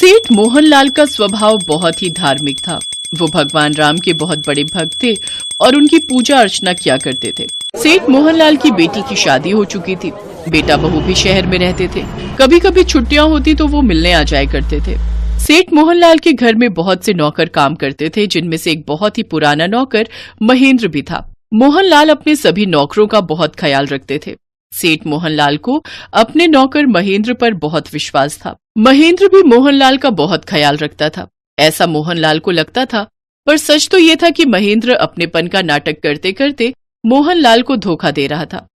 सेठ मोहनलाल का स्वभाव बहुत ही धार्मिक था। वो भगवान राम के बहुत बड़े भक्त थे और उनकी पूजा अर्चना किया करते थे। सेठ मोहनलाल की बेटी की शादी हो चुकी थी। बेटा बहू भी शहर में रहते थे। कभी कभी छुट्टियां होती तो वो मिलने आ जाया करते थे। सेठ मोहनलाल के घर में बहुत से नौकर काम करते थे, जिनमें से एक बहुत ही पुराना नौकर महेंद्र भी था। मोहनलाल अपने सभी नौकरों का बहुत ख्याल रखते थे। सेठ मोहनलाल को अपने नौकर महेंद्र पर बहुत विश्वास था। महेंद्र भी मोहनलाल का बहुत ख्याल रखता था, ऐसा मोहनलाल को लगता था। पर सच तो ये था कि महेंद्र अपनेपन का नाटक करते करते मोहनलाल को धोखा दे रहा था।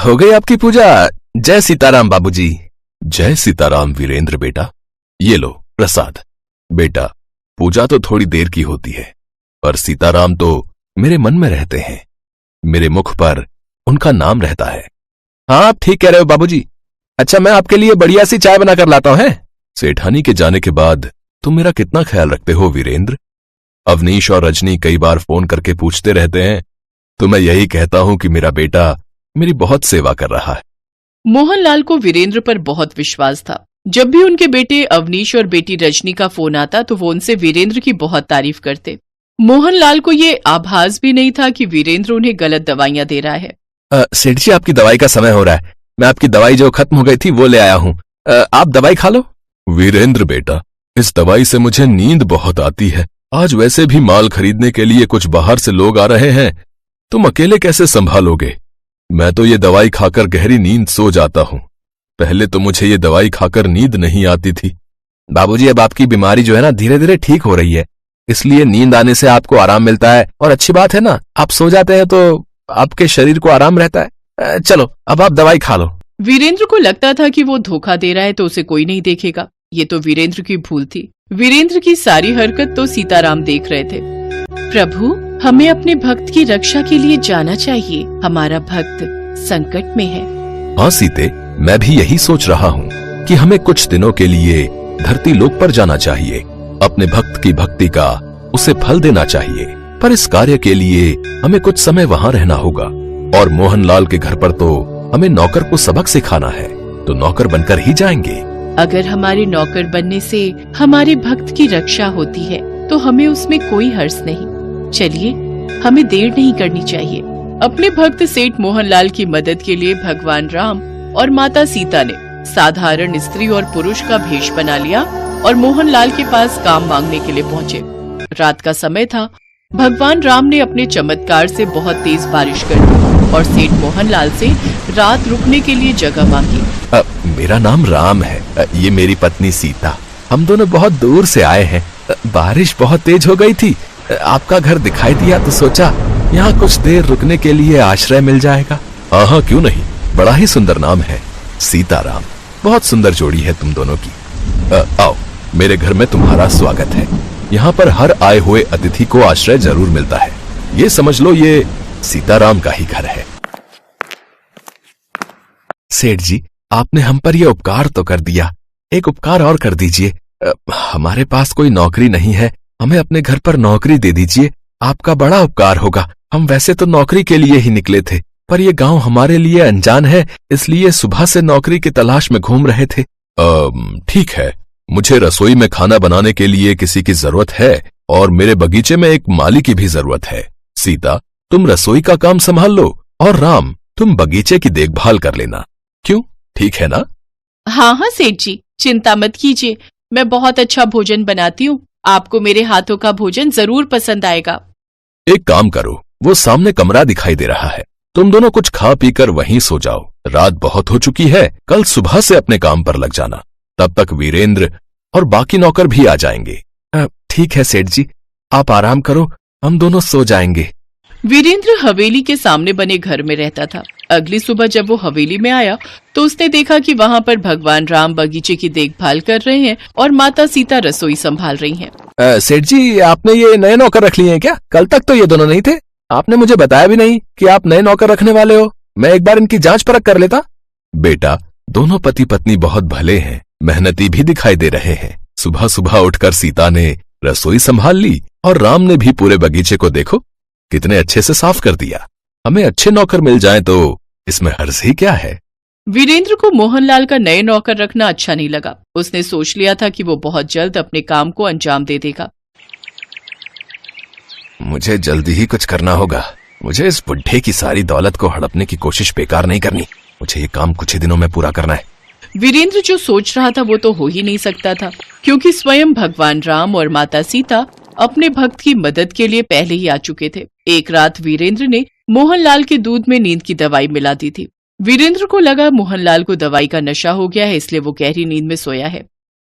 हो गई आपकी पूजा? जय सीताराम बाबूजी। जय सीताराम वीरेंद्र बेटा, ये लो प्रसाद। बेटा, पूजा तो थोड़ी देर की होती है, पर सीताराम तो मेरे मन में रहते हैं। मेरे मुख पर उनका नाम रहता है। हाँ, आप ठीक कह रहे हो बाबूजी। अच्छा, मैं आपके लिए बढ़िया सी चाय बनाकर लाता हूं। सेठानी के जाने के बाद तुम मेरा कितना ख्याल रखते हो वीरेंद्र। अवनीश और रजनी कई बार फोन करके पूछते रहते हैं, तो मैं यही कहता हूं कि मेरा बेटा मेरी बहुत सेवा कर रहा है। मोहनलाल को वीरेंद्र पर बहुत विश्वास था। जब भी उनके बेटे अवनीश और बेटी रजनी का फोन आता तो वो उनसे वीरेंद्र की बहुत तारीफ करते। मोहनलाल को ये आभास भी नहीं था कि वीरेंद्र उन्हें गलत दवाइयां दे रहा है। सेठ जी, आपकी दवाई का समय हो रहा है। मैं आपकी दवाई जो खत्म हो गई थी वो ले आया हूं। आप दवाई खा लो। वीरेंद्र बेटा, इस दवाई से मुझे नींद बहुत आती है। आज वैसे भी माल खरीदने के लिए कुछ बाहर से लोग आ रहे हैं, तुम अकेले कैसे संभालोगे? मैं तो ये दवाई खाकर गहरी नींद सो जाता हूं। पहले तो मुझे ये दवाई खाकर नींद नहीं आती थी। बाबूजी, अब आपकी बीमारी जो है ना धीरे धीरे ठीक हो रही है, इसलिए नींद आने से आपको आराम मिलता है। और अच्छी बात है ना, आप सो जाते हैं तो आपके शरीर को आराम रहता है। चलो, अब आप दवाई खा लो। वीरेंद्र को लगता था कि वो धोखा दे रहा है तो उसे कोई नहीं देखेगा। ये तो वीरेंद्र की भूल थी। वीरेंद्र की सारी हरकत तो सीताराम देख रहे थे। प्रभु, हमें अपने भक्त की रक्षा के लिए जाना चाहिए। हमारा भक्त संकट में है। हाँ सीते, मैं भी यही सोच रहा हूँ कि हमें कुछ दिनों के लिए धरती लोक पर जाना चाहिए। अपने भक्त की भक्ति का उसे फल देना चाहिए, पर इस कार्य के लिए हमें कुछ समय वहाँ रहना होगा। और मोहनलाल के घर पर तो हमें नौकर को सबक सिखाना है, तो नौकर बनकर ही जाएंगे। अगर हमारे नौकर बनने से हमारे भक्त की रक्षा होती है तो हमें उसमें कोई हर्ष नहीं। चलिए, हमें देर नहीं करनी चाहिए। अपने भक्त सेठ मोहनलाल की मदद के लिए भगवान राम और माता सीता ने साधारण स्त्री और पुरुष का भेष बना लिया और मोहनलाल के पास काम मांगने के लिए पहुँचे। रात का समय था। भगवान राम ने अपने चमत्कार से बहुत तेज बारिश कर दी और सेठ मोहनलाल से रात रुकने के लिए जगह मांगी। मेरा नाम राम है, ये मेरी पत्नी सीता। हम दोनों बहुत दूर से आए हैं। बारिश बहुत तेज हो गई थी, आपका घर दिखाई दिया तो सोचा यहाँ कुछ देर रुकने के लिए आश्रय मिल जाएगा। हाँ, क्यों नहीं, बड़ा ही सुंदर नाम है, सीताराम। बहुत सुंदर जोड़ी है तुम दोनों की। आओ, मेरे घर में तुम्हारा स्वागत है। यहाँ पर हर आए हुए अतिथि को आश्रय जरूर मिलता है। ये समझ लो, ये सीताराम का ही घर है। सेठ जी, आपने हम पर यह उपकार तो कर दिया, एक उपकार और कर दीजिए। हमारे पास कोई नौकरी नहीं है, हमें अपने घर पर नौकरी दे दीजिए। आपका बड़ा उपकार होगा। हम वैसे तो नौकरी के लिए ही निकले थे, पर यह गांव हमारे लिए अनजान है, इसलिए सुबह से नौकरी की तलाश में घूम रहे थे। ठीक है, मुझे रसोई में खाना बनाने के लिए किसी की जरूरत है और मेरे बगीचे में एक माली की भी जरूरत है। सीता, तुम रसोई का काम संभाल लो और राम, तुम बगीचे की देखभाल कर लेना। क्यों, ठीक है ना? हाँ सेठ जी, चिंता मत कीजिए। मैं बहुत अच्छा भोजन बनाती हूँ। आपको मेरे हाथों का भोजन जरूर पसंद आएगा। एक काम करो, वो सामने कमरा दिखाई दे रहा है, तुम दोनों कुछ खा पीकर वहीं सो जाओ। रात बहुत हो चुकी है, कल सुबह से अपने काम पर लग जाना। तब तक वीरेंद्र और बाकी नौकर भी आ जाएंगे। ठीक है सेठ जी, आप आराम करो, हम दोनों सो जाएंगे। वीरेंद्र हवेली के सामने बने घर में रहता था। अगली सुबह जब वो हवेली में आया तो उसने देखा कि वहाँ पर भगवान राम बगीचे की देखभाल कर रहे हैं और माता सीता रसोई संभाल रही हैं। सेठ जी, आपने ये नए नौकर रख लिए हैं क्या? कल तक तो ये दोनों नहीं थे। आपने मुझे बताया भी नहीं कि आप नए नौकर रखने वाले हो। मैं एक बार इनकी जांच परख कर लेता। बेटा, दोनों पति पत्नी बहुत भले हैं, मेहनती भी दिखाई दे रहे हैं। सुबह सुबह उठकर सीता ने रसोई संभाल ली और राम ने भी पूरे बगीचे को देखो कितने अच्छे से साफ कर दिया। हमें अच्छे नौकर मिल जाएं तो इसमें हर्ज ही क्या है। वीरेंद्र को मोहनलाल का नए नौकर रखना अच्छा नहीं लगा। उसने सोच लिया था कि वो बहुत जल्द अपने काम को अंजाम दे देगा। मुझे जल्दी ही कुछ करना होगा। मुझे इस बुढ़े की सारी दौलत को हड़पने की कोशिश बेकार नहीं करनी। मुझे ये काम कुछ ही दिनों में पूरा करना है। वीरेंद्र जो सोच रहा था वो तो हो ही नहीं सकता था, क्योंकि स्वयं भगवान राम और माता सीता अपने भक्त की मदद के लिए पहले ही आ चुके थे। एक रात वीरेंद्र ने मोहनलाल के दूध में नींद की दवाई मिला दी थी। वीरेंद्र को लगा मोहनलाल को दवाई का नशा हो गया है, इसलिए वो गहरी नींद में सोया है।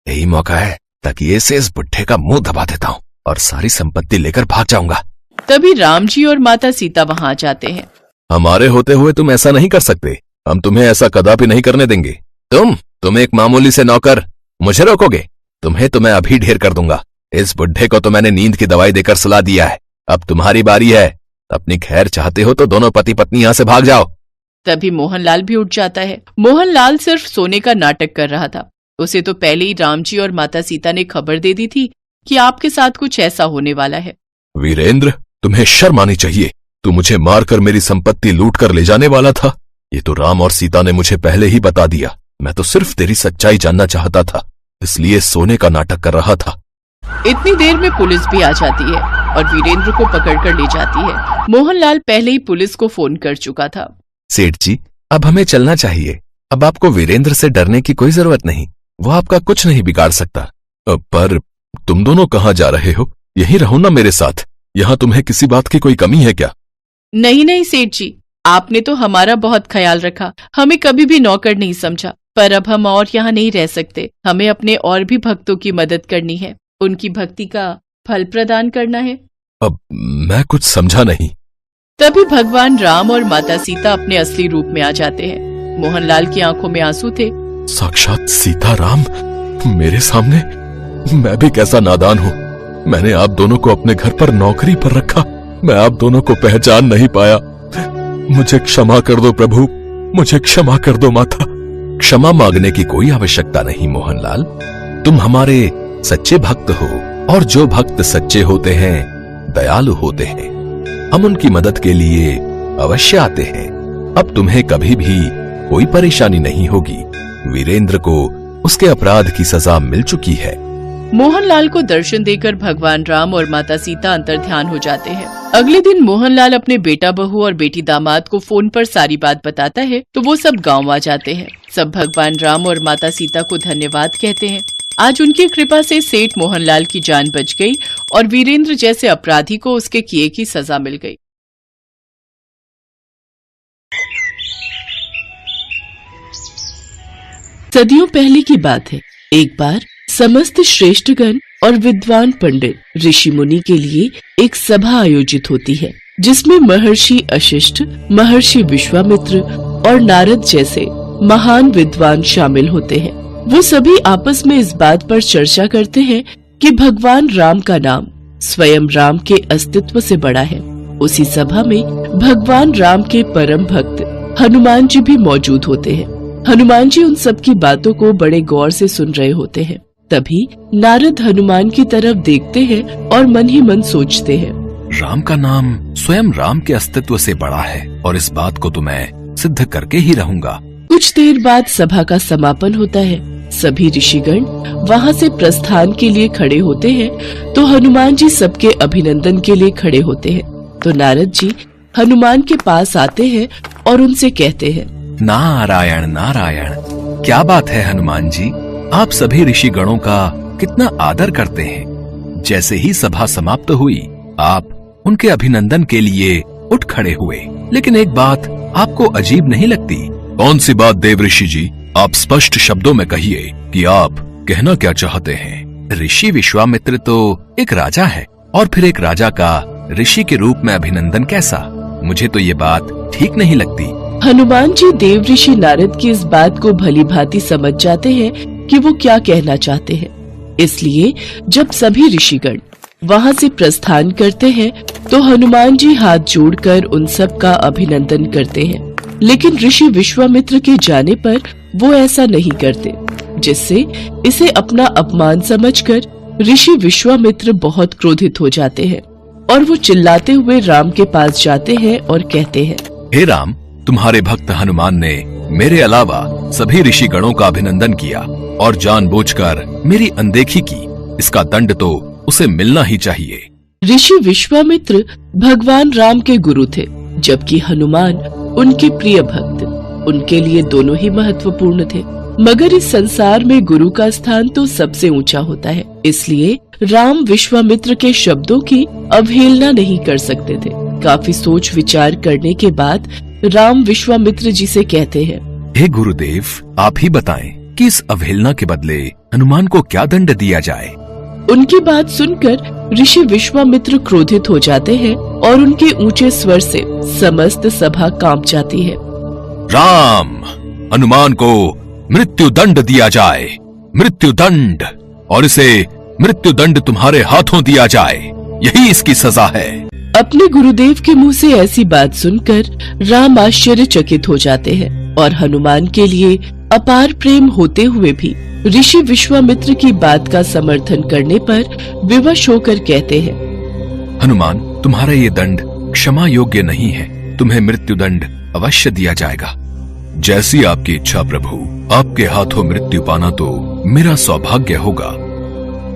यही मौका है, तकिए से इस बुढ़े का मुंह दबा देता हूँ और सारी संपत्ति लेकर भाग जाऊंगा। तभी राम जी और माता सीता वहां आ जाते हैं। हमारे होते हुए तुम ऐसा नहीं कर सकते। हम तुम्हें ऐसा कदापि नहीं करने देंगे। तुम एक मामूली से नौकर मुझे रोकोगे? तुम्हें तो मैं अभी ढेर कर दूंगा। इस बुढ़े को तो मैंने नींद की दवाई देकर सुला दिया है। अब तुम्हारी बारी है। अपनी खैर चाहते हो तो दोनों पति पत्नी यहाँ से भाग जाओ। तभी मोहनलाल भी उठ जाता है। मोहनलाल सिर्फ सोने का नाटक कर रहा था। उसे तो पहले ही राम जी और माता सीता ने खबर दे दी थी कि आपके साथ कुछ ऐसा होने वाला है। वीरेंद्र, तुम्हें शर्म आनी चाहिए। तू मुझे मारकर मेरी संपत्ति लूट कर ले जाने वाला था। ये तो राम और सीता ने मुझे पहले ही बता दिया। मैं तो सिर्फ तेरी सच्चाई जानना चाहता था, इसलिए सोने का नाटक कर रहा था। इतनी देर में पुलिस भी आ जाती है और वीरेंद्र को पकड़कर ले जाती है। मोहनलाल पहले ही पुलिस को फोन कर चुका था। सेठ जी, अब हमें चलना चाहिए। अब आपको वीरेंद्र से डरने की कोई जरूरत नहीं। वो आपका कुछ नहीं बिगाड़ सकता। पर तुम दोनों कहाँ जा रहे हो? यहीं रहो ना मेरे साथ। यहाँ तुम्हें किसी बात की कोई कमी है क्या? नहीं सेठ जी, आपने तो हमारा बहुत ख्याल रखा। हमें कभी भी नौकर नहीं समझा, पर अब हम और यहाँ नहीं रह सकते। हमें अपने और भी भक्तों की मदद करनी है, उनकी भक्ति का फल प्रदान करना है। अब मैं कुछ समझा नहीं। तभी भगवान राम और माता सीता अपने असली रूप में आ जाते हैं। मोहनलाल की आंखों में आंसू थे। साक्षात सीता राम मेरे सामने। मैं भी कैसा नादान हूँ। मैंने आप दोनों को अपने घर पर नौकरी पर रखा। मैं आप दोनों को पहचान नहीं पाया। मुझे क्षमा कर दो प्रभु, मुझे क्षमा कर दो माता। क्षमा मांगने की कोई आवश्यकता नहीं मोहनलाल। तुम हमारे सच्चे भक्त हो और जो भक्त सच्चे होते हैं दयालु होते हैं। हम उनकी मदद के लिए अवश्य आते हैं। अब तुम्हें कभी भी कोई परेशानी नहीं होगी। वीरेंद्र को उसके अपराध की सजा मिल चुकी है। मोहनलाल को दर्शन देकर भगवान राम और माता सीता अंतर्ध्यान हो जाते हैं। अगले दिन मोहनलाल अपने बेटा बहू और बेटी दामाद को फोन पर सारी बात बताता है, तो वो सब गांव आ जाते हैं। सब भगवान राम और माता सीता को धन्यवाद कहते हैं। आज उनकी कृपा से सेठ मोहनलाल की जान बच गई और वीरेंद्र जैसे अपराधी को उसके किए की सजा मिल गई। सदियों पहले की बात है। एक बार समस्त श्रेष्ठगण और विद्वान पंडित ऋषि मुनि के लिए एक सभा आयोजित होती है, जिसमें महर्षि वशिष्ठ, महर्षि विश्वामित्र और नारद जैसे महान विद्वान शामिल होते हैं। वो सभी आपस में इस बात पर चर्चा करते हैं कि भगवान राम का नाम स्वयं राम के अस्तित्व से बड़ा है। उसी सभा में भगवान राम के परम भक्त हनुमान जी भी मौजूद होते हैं। हनुमान जी उन सब की बातों को बड़े गौर से सुन रहे होते हैं। तभी नारद हनुमान की तरफ देखते हैं और मन ही मन सोचते हैं, राम का नाम स्वयं राम के अस्तित्व से बड़ा है और इस बात को तो मैं सिद्ध करके ही रहूंगा। कुछ देर बाद सभा का समापन होता है। सभी ऋषिगण वहाँ से प्रस्थान के लिए खड़े होते हैं, तो हनुमान जी सबके अभिनंदन के लिए खड़े होते हैं। तो नारद जी हनुमान के पास आते हैं और उनसे कहते हैं, नारायण नारायण, क्या बात है हनुमान जी, आप सभी ऋषि गणों का कितना आदर करते हैं। जैसे ही सभा समाप्त हुई आप उनके अभिनंदन के लिए उठ खड़े हुए, लेकिन एक बात आपको अजीब नहीं लगती? कौन सी बात देव ऋषि जी? आप स्पष्ट शब्दों में कहिए कि आप कहना क्या चाहते हैं। ऋषि विश्वामित्र तो एक राजा है और फिर एक राजा का ऋषि के रूप में अभिनंदन कैसा? मुझे तो ये बात ठीक नहीं लगती। हनुमान जी देव ऋषि नारद की इस बात को भली भांति समझ जाते हैं कि वो क्या कहना चाहते हैं। इसलिए जब सभी ऋषिगण वहाँ से प्रस्थान करते हैं, तो हनुमान जी हाथ जोड़कर उन सब का अभिनंदन करते हैं। लेकिन ऋषि विश्वामित्र के जाने पर वो ऐसा नहीं करते, जिससे इसे अपना अपमान समझकर ऋषि विश्वामित्र बहुत क्रोधित हो जाते हैं और वो चिल्लाते हुए राम के पास जाते हैं और कहते हैं, हे राम, तुम्हारे भक्त हनुमान ने मेरे अलावा सभी ऋषिगणों का अभिनंदन किया और जानबूझकर मेरी अनदेखी की। इसका दंड तो उसे मिलना ही चाहिए। ऋषि विश्वामित्र भगवान राम के गुरु थे, जबकि हनुमान उनके प्रिय भक्त। उनके लिए दोनों ही महत्वपूर्ण थे, मगर इस संसार में गुरु का स्थान तो सबसे ऊंचा होता है। इसलिए राम विश्वामित्र के शब्दों की अवहेलना नहीं कर सकते थे। काफी सोच विचार करने के बाद राम विश्वामित्र जी से कहते हैं, हे गुरुदेव, आप ही बताएं कि इस अवहेलना के बदले हनुमान को क्या दंड दिया जाए। उनकी बात सुनकर ऋषि विश्वामित्र क्रोधित हो जाते हैं और उनके ऊंचे स्वर से समस्त सभा कांप जाती है। राम, हनुमान को मृत्यु दंड दिया जाए, मृत्यु दंड, और इसे मृत्यु दंड तुम्हारे हाथों दिया जाए, यही इसकी सजा है। अपने गुरुदेव के मुंह से ऐसी बात सुनकर राम आश्चर्यचकित हो जाते हैं और हनुमान के लिए अपार प्रेम होते हुए भी ऋषि विश्वामित्र की बात का समर्थन करने पर विवश होकर कहते हैं, हनुमान, तुम्हारा ये दंड क्षमा योग्य नहीं है, तुम्हें मृत्यु दंड अवश्य दिया जाएगा। जैसी आपकी इच्छा प्रभु, आपके हाथों मृत्यु पाना तो मेरा सौभाग्य होगा।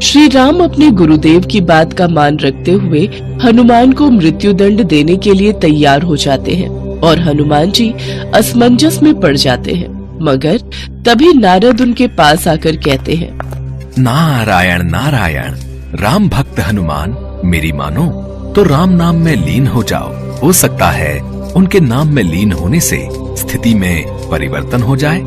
श्री राम अपने गुरुदेव की बात का मान रखते हुए हनुमान को मृत्यु दंड देने के लिए तैयार हो जाते हैं और हनुमान जी असमंजस में पड़ जाते हैं। मगर तभी नारद उनके पास आकर कहते हैं, नारायण नारायण, राम भक्त हनुमान, मेरी मानो तो राम नाम में लीन हो जाओ। हो सकता है उनके नाम में लीन होने से स्थिति में परिवर्तन हो जाए।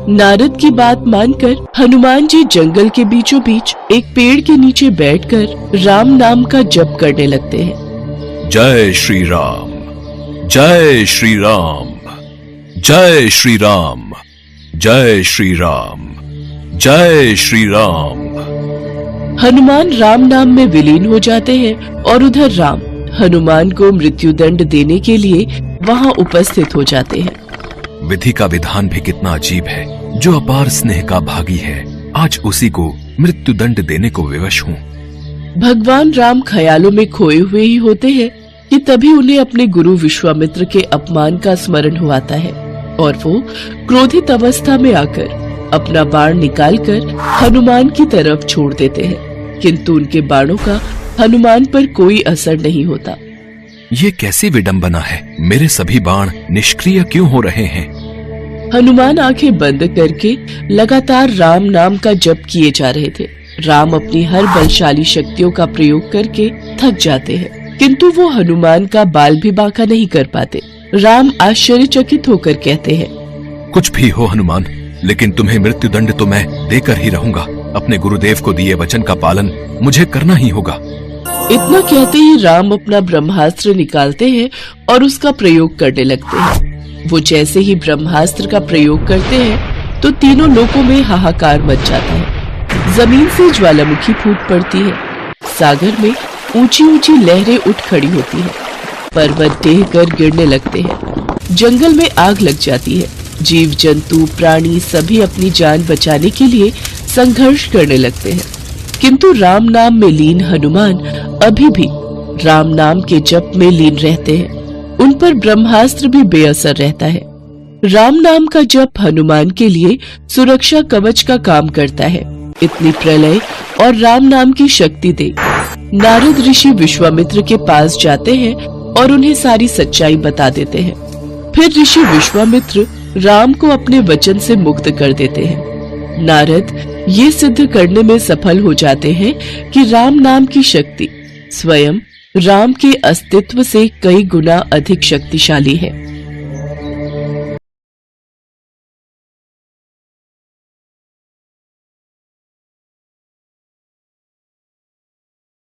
नारद की बात मानकर हनुमान जी जंगल के बीचों बीच एक पेड़ के नीचे बैठकर राम नाम का जप करने लगते हैं। जय श्री राम, जय श्री राम, जय श्री राम, जय श्री राम, जय श्री राम। हनुमान राम नाम में विलीन हो जाते हैं और उधर राम हनुमान को मृत्यु दंड देने के लिए वहां उपस्थित हो जाते हैं। विधि का विधान भी कितना अजीब है। जो अपार स्नेह का भागी है, आज उसी को मृत्यु दंड देने को विवश हूँ। भगवान राम ख्यालों में खोए हुए ही होते हैं कि तभी उन्हें अपने गुरु विश्वामित्र के अपमान का स्मरण हुआता है और वो क्रोधित अवस्था में आकर अपना बाण निकालकर हनुमान की तरफ छोड़ देते हैं, किंतु उनके बाणों का हनुमान पर कोई असर नहीं होता। ये कैसी विडंबना है, मेरे सभी बाण निष्क्रिय क्यों हो रहे हैं। हनुमान आंखें बंद करके लगातार राम नाम का जप किए जा रहे थे। राम अपनी हर बलशाली शक्तियों का प्रयोग करके थक जाते हैं, किंतु वो हनुमान का बाल भी बांका नहीं कर पाते। राम आश्चर्यचकित होकर कहते हैं, कुछ भी हो हनुमान, लेकिन तुम्हें मृत्यु दंड तो मैं देकर ही रहूंगा। अपने गुरुदेव को दिए वचन का पालन मुझे करना ही होगा। इतना कहते ही राम अपना ब्रह्मास्त्र निकालते हैं और उसका प्रयोग करने लगते हैं। वो जैसे ही ब्रह्मास्त्र का प्रयोग करते हैं तो तीनों लोकों में हाहाकार मच जाता है। जमीन से ज्वालामुखी फूट पड़ती है, सागर में ऊंची ऊंची लहरें उठ खड़ी होती है, पर्वत ढह कर गिरने लगते हैं, जंगल में आग लग जाती है। जीव जंतु प्राणी सभी अपनी जान बचाने के लिए संघर्ष करने लगते हैं, किंतु राम नाम में लीन हनुमान अभी भी राम नाम के जप में लीन रहते हैं। उन पर ब्रह्मास्त्र भी बेअसर रहता है। राम नाम का जप हनुमान के लिए सुरक्षा कवच का काम करता है। इतनी प्रलय और राम नाम की शक्ति देख नारद ऋषि विश्वामित्र के पास जाते हैं और उन्हें सारी सच्चाई बता देते हैं। फिर ऋषि विश्वामित्र राम को अपने वचन से मुक्त कर देते हैं। नारद ये सिद्ध करने में सफल हो जाते हैं कि राम नाम की शक्ति स्वयं राम के अस्तित्व से कई गुना अधिक शक्तिशाली है।